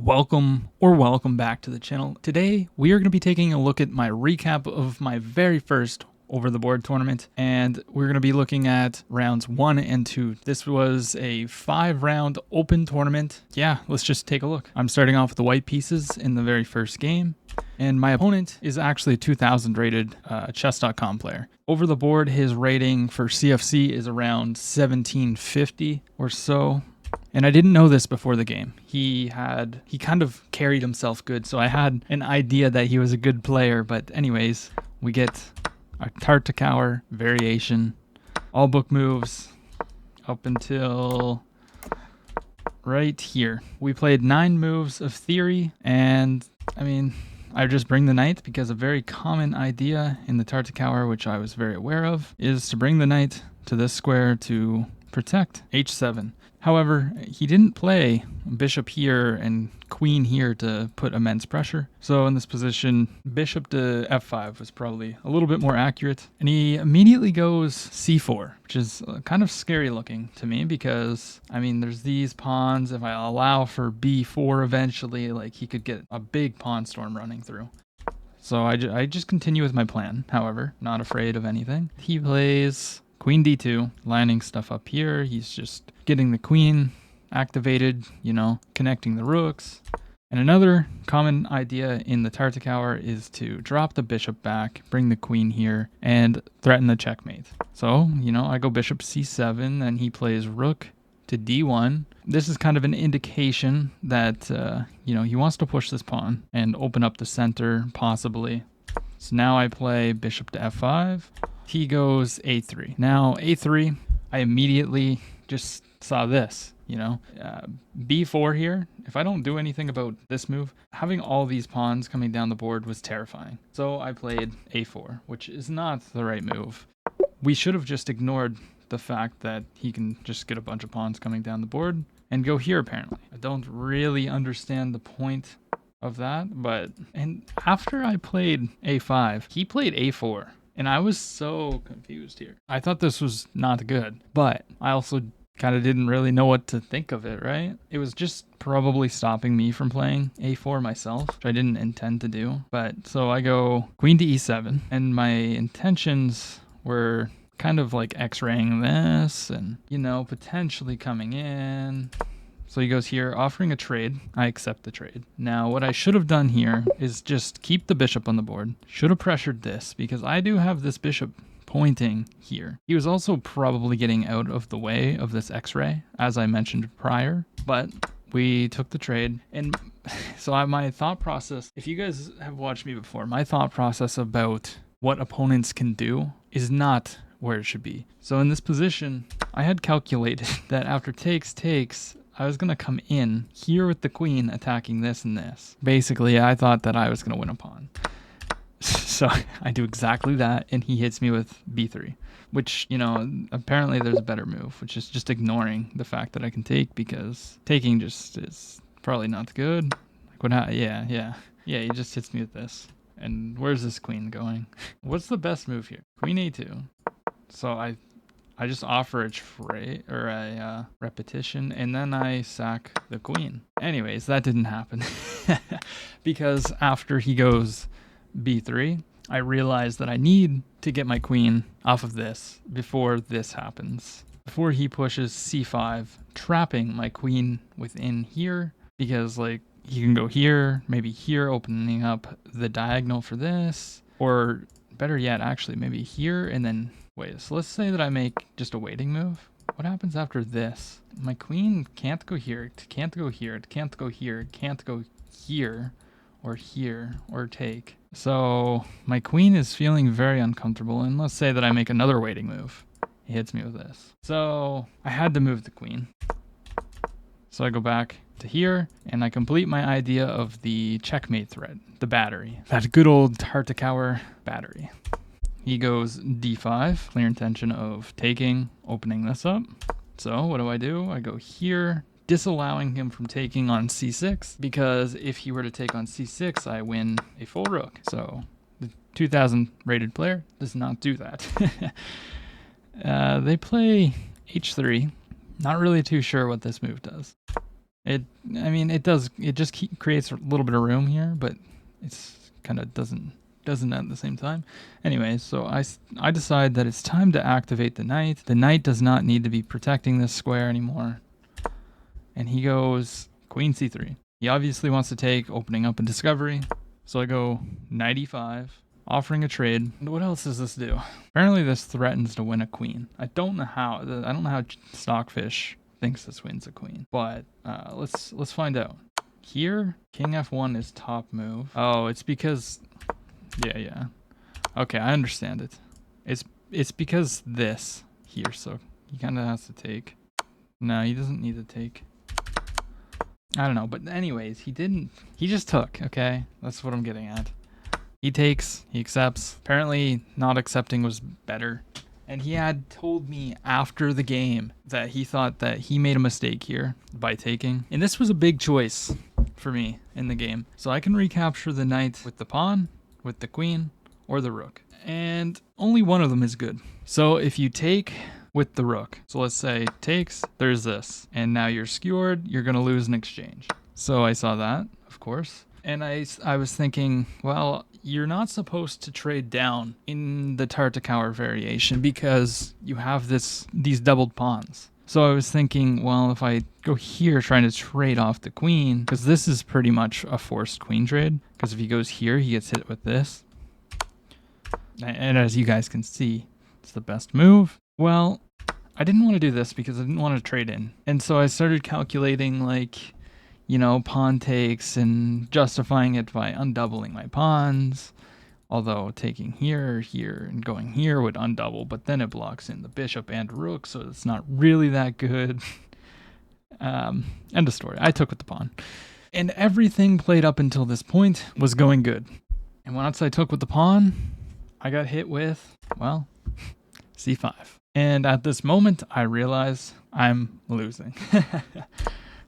Welcome back to the channel. Today we are going to be taking a look at my recap of my very first over the board tournament, and we're going to be looking at rounds 1 and 2. This was a 5-round open tournament. Yeah, let's just take a look. I'm starting off with the white pieces in the very first game, and my opponent is actually a 2000 rated chess.com player. Over the board, his rating for CFC is around 1750 or so. And I didn't know this before the game. He kind of carried himself good, so I had an idea that he was a good player. But anyways, we get a Tartakower variation, all book moves up until right here. We played 9 moves of theory, and I mean, I just bring the knight because a very common idea in the Tartakower, which I was very aware of, is to bring the knight to this square to protect h7. However, he didn't play bishop here and queen here to put immense pressure. So in this position, bishop to f5 was probably a little bit more accurate. And he immediately goes c4, which is kind of scary looking to me because, I mean, there's these pawns. If I allow for b4 eventually, like, he could get a big pawn storm running through. So I just continue with my plan, however, not afraid of anything. He plays queen d2, lining stuff up here. He's just getting the queen activated, you know, connecting the rooks. And another common idea in the Tartakower is to drop the bishop back, bring the queen here, and threaten the checkmate. So, you know, I go bishop c7, and he plays rook to d1. This is kind of an indication that, you know, he wants to push this pawn and open up the center, possibly. So now I play bishop to f5. He goes a3. Now, a3, I immediately just saw this, you know, b4 here. If I don't do anything about this move, having all these pawns coming down the board was terrifying. So I played a4, which is not the right move. We should have just ignored the fact that he can just get a bunch of pawns coming down the board and go here, apparently. I don't really understand the point of that, but, and after I played a5, he played a4. And I was so confused here. I thought this was not good, but I also kind of didn't really know what to think of it, right? It was just probably stopping me from playing a4 myself, which I didn't intend to do. But so I go queen to e7, and my intentions were kind of like x-raying this and, you know, potentially coming in. So he goes here, offering a trade. I accept the trade. Now, what I should have done here is just keep the bishop on the board. Should have pressured this because I do have this bishop pointing here. He was also probably getting out of the way of this x-ray, as I mentioned prior, but we took the trade. And so my thought process, if you guys have watched me before, my thought process about what opponents can do is not where it should be. So in this position, I had calculated that after takes, I was going to come in here with the queen attacking this and this. Basically, I thought that I was going to win a pawn. So I do exactly that, and he hits me with b3, which, you know, apparently there's a better move, which is just ignoring the fact that I can take, because taking just is probably not good. Like yeah, he just hits me with this. And where's this queen going? What's the best move here? Queen a2. So I just offer a trade or a repetition, and then I sack the queen. Anyways, that didn't happen because after he goes b3, I realized that I need to get my queen off of this before this happens. Before he pushes c5, trapping my queen within here, because like he can go here, maybe here, opening up the diagonal for this, or better yet, actually maybe here and then wait, so let's say that I make just a waiting move. What happens after this? My queen can't go here, it can't go here, it can't go here, it can't go here, or take. So my queen is feeling very uncomfortable, and let's say that I make another waiting move. He hits me with this. So I had to move the queen. So I go back to here, and I complete my idea of the checkmate threat, the battery. That good old Tartakower battery. He goes d5, clear intention of taking, opening this up. So what do? I go here, disallowing him from taking on c6, because if he were to take on c6, I win a full rook. So the 2000 rated player does not do that. They play h3. Not really too sure what this move does. I mean, it does. It just creates a little bit of room here, but it's kind of doesn't at the same time. Anyways, so I decide that it's time to activate the knight. The knight does not need to be protecting this square anymore. And he goes queen c3. He obviously wants to take, opening up a discovery. So I go knight e5, offering a trade. And what else does this do? Apparently this threatens to win a queen. I don't know how Stockfish thinks this wins a queen, but let's find out. Here, king f1 is top move. Oh, it's because, yeah. Okay, I understand it. It's because this here, so he kind of has to take. No, he doesn't need to take. I don't know, but anyways, he just took, okay? That's what I'm getting at. He takes, he accepts. Apparently not accepting was better. And he had told me after the game that he thought that he made a mistake here by taking. And this was a big choice for me in the game. So I can recapture the knight with the pawn, with the queen, or the rook. And only one of them is good. So if you take with the rook, so let's say takes, there's this. And now you're skewered, you're going to lose an exchange. So I saw that, of course. And I was thinking, well, you're not supposed to trade down in the Tartakower variation because you have these doubled pawns. So I was thinking, well, if I go here trying to trade off the queen, because this is pretty much a forced queen trade, because if he goes here, he gets hit with this. And as you guys can see, it's the best move. Well, I didn't want to do this because I didn't want to trade in. And so I started calculating, like, you know, pawn takes and justifying it by undoubling my pawns. Although taking here, and going here would undouble, but then it blocks in the bishop and rook, so it's not really that good. End of story. I took with the pawn. And everything played up until this point was going good. And once I took with the pawn, I got hit with, well, c5. And at this moment, I realize I'm losing.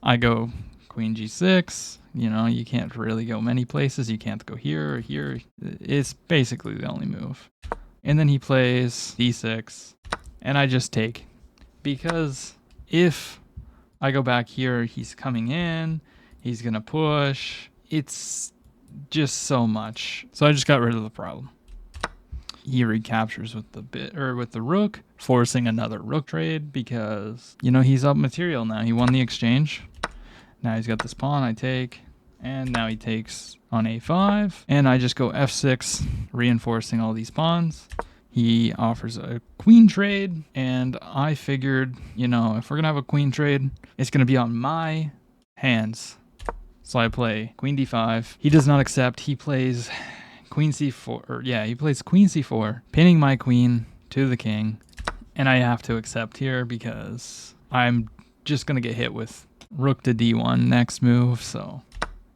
I go queen g6, you know, you can't really go many places. You can't go here or here. It's basically the only move. And then he plays d6, and I just take. Because if I go back here, he's coming in, he's going to push. It's just so much. So I just got rid of the problem. He recaptures with the rook, forcing another rook trade because, you know, he's up material now. He won the exchange. Now he's got this pawn, I take, and now he takes on a5, and I just go f6, reinforcing all these pawns. He offers a queen trade, and I figured, you know, if we're going to have a queen trade, it's going to be on my hands. So I play queen d5. He does not accept. He plays queen c4, he plays queen c4, pinning my queen to the king, and I have to accept here because I'm just going to get hit with rook to d1 next move, so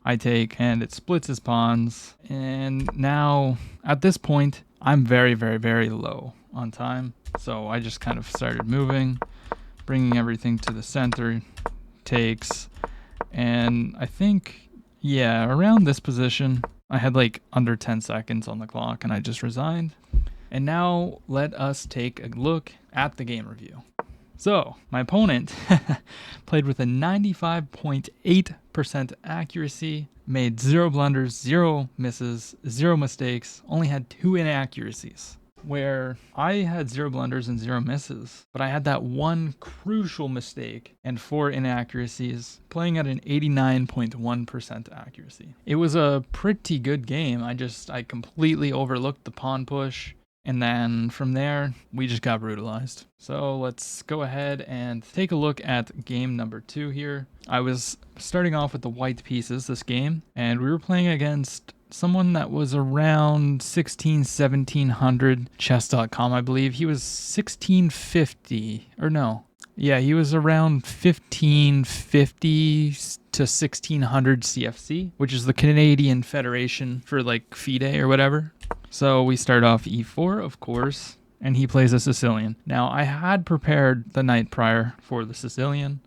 I take, and it splits his pawns. And now at this point I'm very, very, very low on time, so I just kind of started moving, bringing everything to the center, takes, and I think, yeah, around this position I had like under 10 seconds on the clock, and I just resigned. And now let us take a look at the game review. So, my opponent played with a 95.8% accuracy, made 0 blunders, 0 misses, 0 mistakes, only had 2 inaccuracies. Where I had 0 blunders and 0 misses, but I had that one crucial mistake and 4 inaccuracies, playing at an 89.1% accuracy. It was a pretty good game. I completely overlooked the pawn push. And then from there, we just got brutalized. So let's go ahead and take a look at game number 2 here. I was starting off with the white pieces this game, and we were playing against someone that was around 1700 chess.com, I believe. He was 1650, or no. Yeah, he was around 1550 to 1600 CFC, which is the Canadian Federation for like FIDE or whatever. So we start off e4, of course, and he plays a Sicilian. Now, I had prepared the night prior for the Sicilian,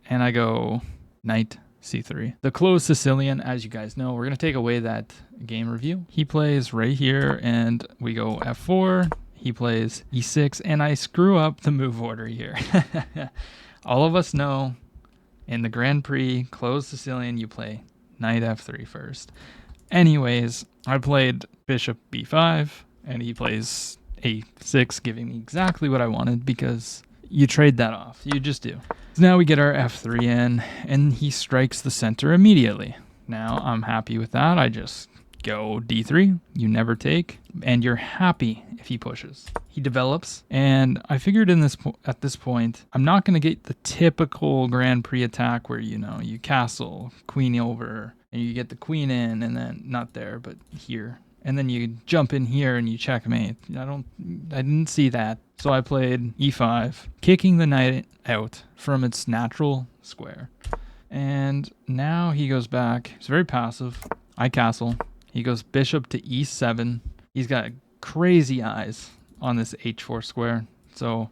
and I go knight c3. The closed Sicilian, as you guys know, we're going to take away that game review. He plays right here, and we go f4. He plays e6, and I screw up the move order here. All of us know In the Grand Prix, closed Sicilian, you play knight f3 first. Anyways, I played bishop b5, and he plays a6, giving me exactly what I wanted because you trade that off. You just do. So now we get our f3 in, and he strikes the center immediately. Now I'm happy with that. I just go d3, you never take, and you're happy if he pushes. He develops, and I figured at this point, I'm not going to get the typical Grand Prix attack where, you castle, queen over, and you get the queen in, and then not there, but here. And then you jump in here and you checkmate. I didn't see that. So I played e5, kicking the knight out from its natural square. And now he goes back. He's very passive. I castle. He goes bishop to e7. He's got crazy eyes on this h4 square. So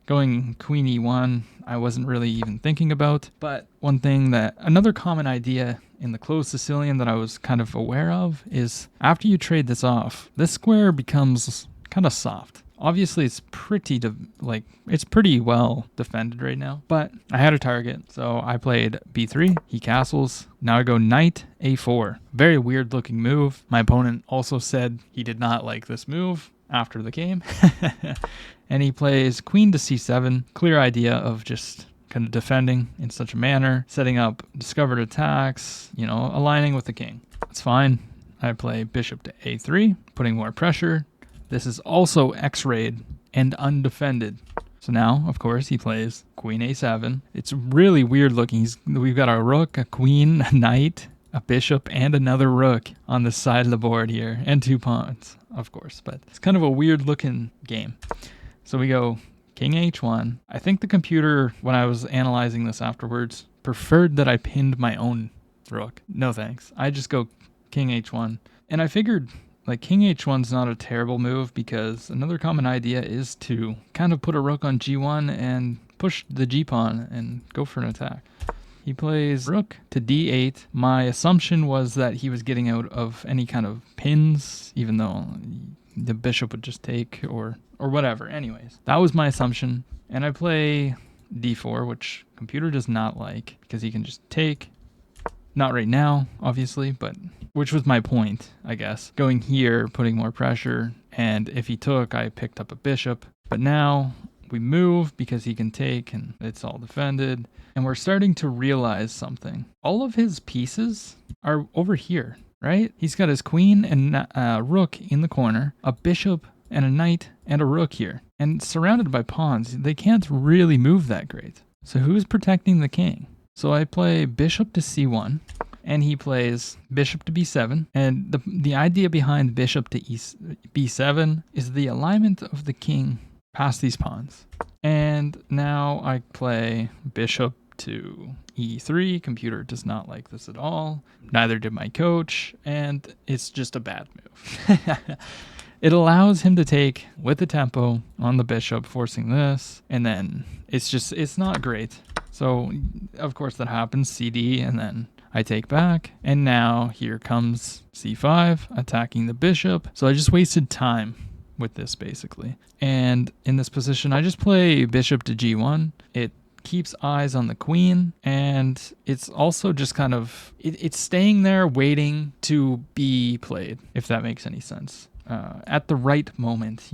going queen e1, I wasn't really even thinking about. But another common idea in the closed Sicilian that I was kind of aware of is after you trade this off, this square becomes kind of soft. Obviously, it's pretty well defended right now, but I had a target, so I played b3. He castles. Now I go knight a4. Very weird looking move. My opponent also said he did not like this move after the game, and he plays queen to c7. Clear idea of just kind of defending in such a manner, setting up discovered attacks, aligning with the king. It's fine. I play bishop to a3, putting more pressure. This is also x-rayed and undefended. So now, of course, he plays queen a7. It's really weird looking. We've got a rook, a queen, a knight, a bishop, and another rook on the side of the board here, and 2 pawns, of course. But it's kind of a weird looking game. So we go king h1. I think the computer, when I was analyzing this afterwards, preferred that I pinned my own rook. No thanks. I just go king h1. And I figured king h1's not a terrible move because another common idea is to kind of put a rook on g1 and push the g-pawn and go for an attack. He plays rook to d8. My assumption was that he was getting out of any kind of pins, even though the bishop would just take or whatever. Anyways, that was my assumption. And I play d4, which computer does not like because he can just take. Not right now, obviously, but which was my point, I guess. Going here, putting more pressure, and if he took, I picked up a bishop. But now we move because he can take, and it's all defended. And we're starting to realize something. All of his pieces are over here, right? He's got his queen and rook in the corner, a bishop and a knight and a rook here. And surrounded by pawns, they can't really move that great. So who's protecting the king? So I play bishop to c1, and he plays bishop to b7. And the idea behind bishop to b7 is the alignment of the king past these pawns. And now I play bishop to e3. Computer does not like this at all. Neither did my coach, and it's just a bad move. It allows him to take with the tempo on the bishop, forcing this, and then it's not great. So, of course, that happens, CD, and then I take back. And now here comes c5, attacking the bishop. So I just wasted time with this, basically. And in this position, I just play bishop to g1. It keeps eyes on the queen, and it's also just kind of, it's staying there waiting to be played, if that makes any sense. At the right moment,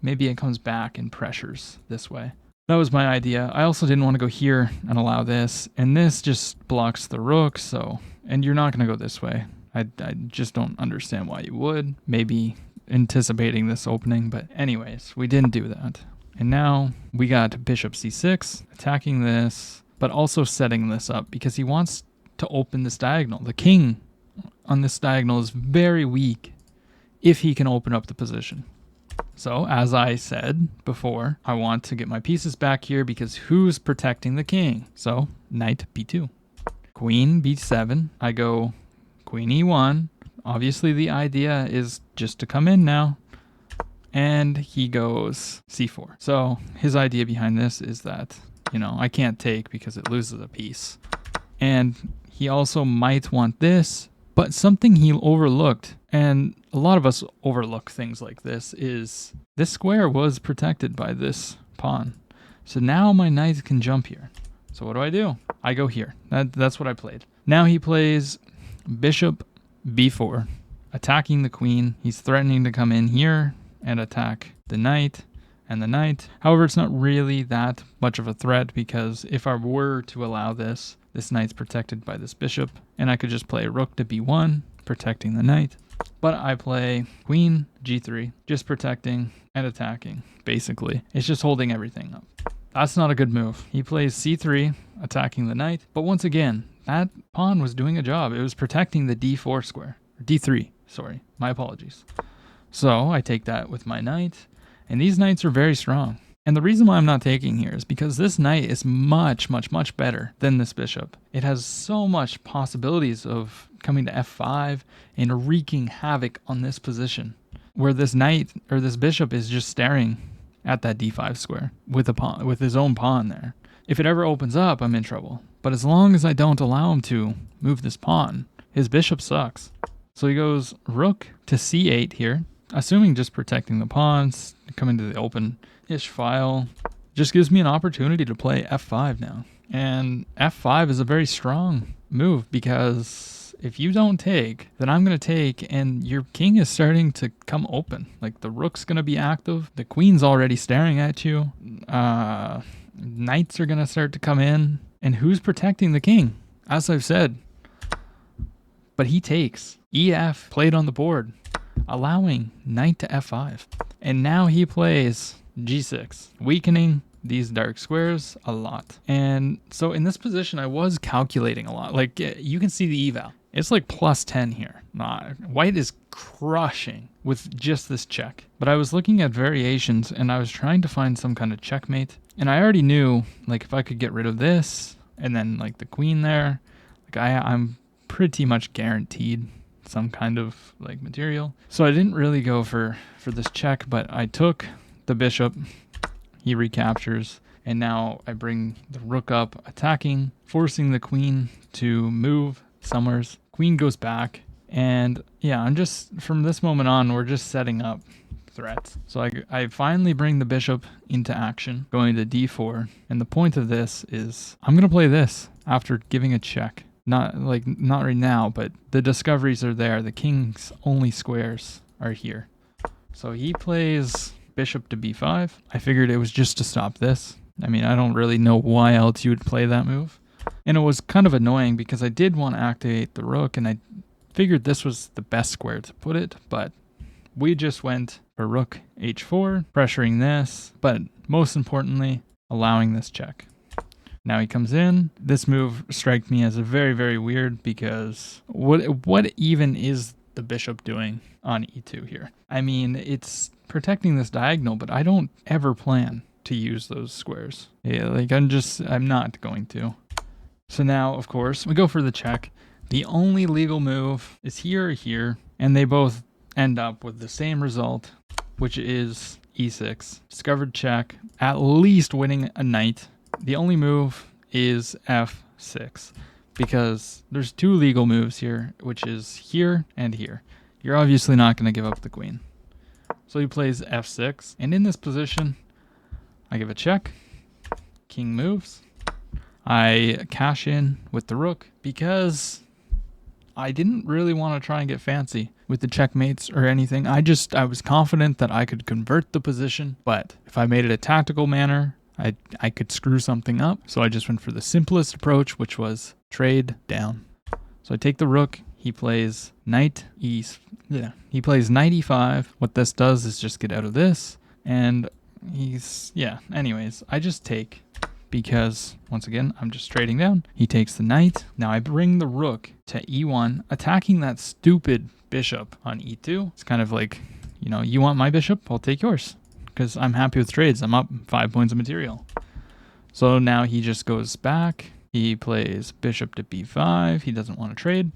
maybe it comes back and pressures this way. That was my idea. I also didn't want to go here and allow this, and this just blocks the rook, and you're not going to go this way. I just don't understand why you would. Maybe anticipating this opening, but anyways, we didn't do that. And now we got bishop c6, attacking this, but also setting this up because he wants to open this diagonal. The king on this diagonal is very weak if he can open up the position. So, as I said before, I want to get my pieces back here because who's protecting the king? So, knight b2. Queen b7. I go queen e1. Obviously, the idea is just to come in now. And he goes c4. So, his idea behind this is that, I can't take because it loses a piece. And he also might want this, but something he overlooked, and a lot of us overlook things like this, is this square was protected by this pawn. So now my knight can jump here. So what do? I go here. That's what I played. Now he plays bishop b4, attacking the queen. He's threatening to come in here and attack the knight and the knight. However, it's not really that much of a threat because if I were to allow this, this knight's protected by this bishop, and I could just play rook to b1, protecting the knight. But I play queen g3, just protecting and attacking, basically. It's just holding everything up. That's not a good move. He plays c3, attacking the knight. But once again, that pawn was doing a job. It was protecting the d4 square. d3, sorry. My apologies. So I take that with my knight. And these knights are very strong. And the reason why I'm not taking here is because this knight is much, much, much better than this bishop. It has so much possibilities of coming to f5 and wreaking havoc on this position, where this knight or this bishop is just staring at that d5 square with a pawn, with his own pawn there. If it ever opens up, I'm in trouble. But as long as I don't allow him to move this pawn, his bishop sucks. So he goes rook to c8 here, assuming just protecting the pawns, coming to the open-ish file. Just gives me an opportunity to play f5 now. And f5 is a very strong move because if you don't take, then I'm going to take, and your king is starting to come open. Like the rook's going to be active. The queen's already staring at you. Knights are going to start to come in. And who's protecting the king? As I've said. But he takes. EF played on the board, allowing knight to f5. And now he plays g6, weakening these dark squares a lot. And so in this position, I was calculating a lot. Like you can see the eval. It's like plus 10 here. White is crushing with just this check. But I was looking at variations and I was trying to find some kind of checkmate. And I already knew, like, if I could get rid of this and then like the queen there, like I'm pretty much guaranteed some kind of like material. So I didn't really go for this check, but I took the bishop. He recaptures, and now I bring the rook up, attacking, forcing the queen to move somewheres. Queen goes back, and yeah, I'm just, from this moment on, we're just setting up threats. So I finally bring the bishop into action, going to d4, and the point of this is I'm gonna play this after giving a check. Not right now, but the discoveries are there. The king's only squares are here. So he plays bishop to b5. I figured it was just to stop this. I mean, I don't really know why else you would play that move. And it was kind of annoying because I did want to activate the rook, and I figured this was the best square to put it, but we just went for rook h4, pressuring this, but most importantly, allowing this check. Now he comes in. This move struck me as a very, very weird because what even is the bishop doing on e2 here? I mean, it's protecting this diagonal, but I don't ever plan to use those squares. Yeah, like I'm not going to. So now, of course, we go for the check. The only legal move is here or here, and they both end up with the same result, which is e6. Discovered check, at least winning a knight. The only move is f6 because there's two legal moves here, which is here and here. You're obviously not going to give up the queen. So he plays f6, and in this position, I give a check. King moves. I cash in with the rook because I didn't really want to try and get fancy with the checkmates or anything. I was confident that I could convert the position, but if I made it a tactical manner, I could screw something up. So I just went for the simplest approach, which was trade down. So I take the rook. He plays knight e5. What this does is just get out of this, and anyways, I just take because once again, I'm just trading down. He takes the knight. Now I bring the rook to e1, attacking that stupid bishop on e2. It's kind of like, you want my bishop? I'll take yours because I'm happy with trades. I'm up 5 points of material. So now he just goes back. He plays bishop to b5. He doesn't want to trade.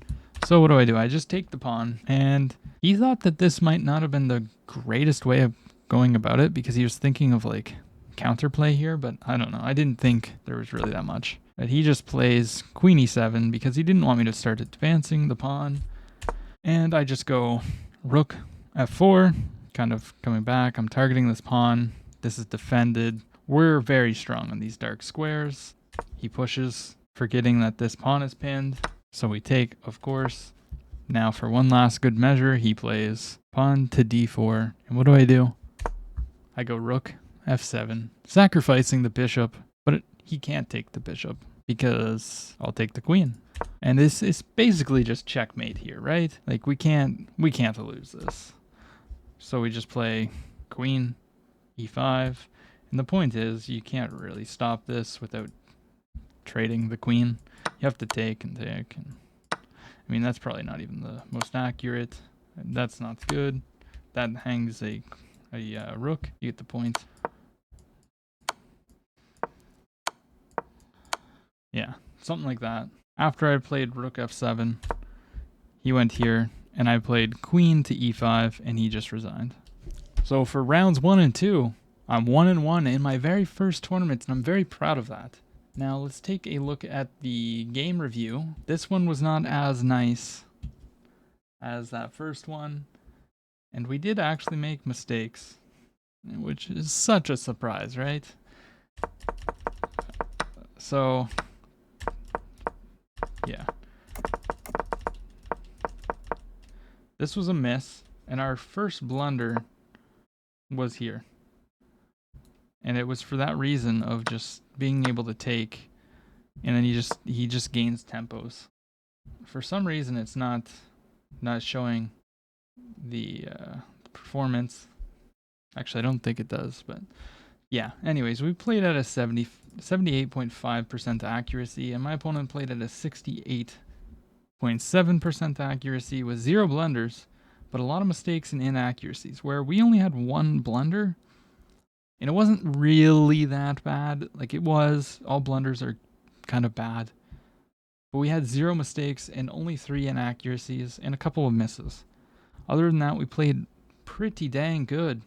So what do? I just take the pawn, and he thought that this might not have been the greatest way of going about it because he was thinking of like counterplay here, but I don't know. I didn't think there was really that much. But he just plays queen e7 because he didn't want me to start advancing the pawn. And I just go rook f4, kind of coming back. I'm targeting this pawn. This is defended. We're very strong on these dark squares. He pushes, forgetting that this pawn is pinned. So we take, of course. Now for one last good measure, he plays pawn to d4. And what do? I go rook f7, sacrificing the bishop, but he can't take the bishop because I'll take the queen. And this is basically just checkmate here, right? Like we can't lose this. So we just play queen e5. And the point is you can't really stop this without trading the queen. You have to take and take. And I mean, that's probably not even the most accurate. That's not good. That hangs a rook. You get the point. Yeah, something like that. After I played rook f7, he went here, and I played queen to e5, and he just resigned. So for rounds 1 and 2, I'm 1-1 in my very first tournament, and I'm very proud of that. Now let's take a look at the game review. This one was not as nice as that first one, and we did actually make mistakes, which is such a surprise, right? So, yeah. This was a miss, and our first blunder was here. And it was for that reason of just being able to take, and then he just gains tempos. For some reason, it's not showing the performance. Actually, I don't think it does, but yeah. Anyways, we played at a 78.5% accuracy, and my opponent played at a 68.7% accuracy with 0 blunders, but a lot of mistakes and inaccuracies, where we only had 1 blunder. And it wasn't really that bad. Like it was, all blunders are kind of bad. But we had 0 mistakes and only 3 inaccuracies and a couple of misses. Other than that, we played pretty dang good.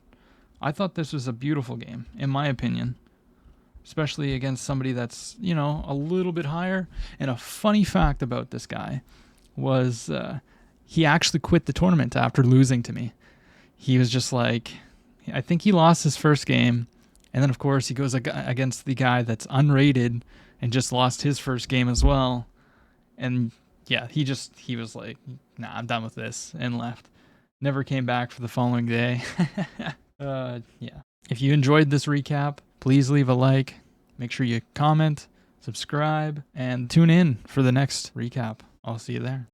I thought this was a beautiful game, in my opinion. Especially against somebody that's, you know, a little bit higher. And a funny fact about this guy was he actually quit the tournament after losing to me. He was just like, I think he lost his first game, and then of course he goes against the guy that's unrated and just lost his first game as well. And yeah, he was like, nah, I'm done with this, and left. Never came back for the following day. Yeah. If you enjoyed this recap, please leave a like, make sure you comment, subscribe, and tune in for the next recap. I'll see you there.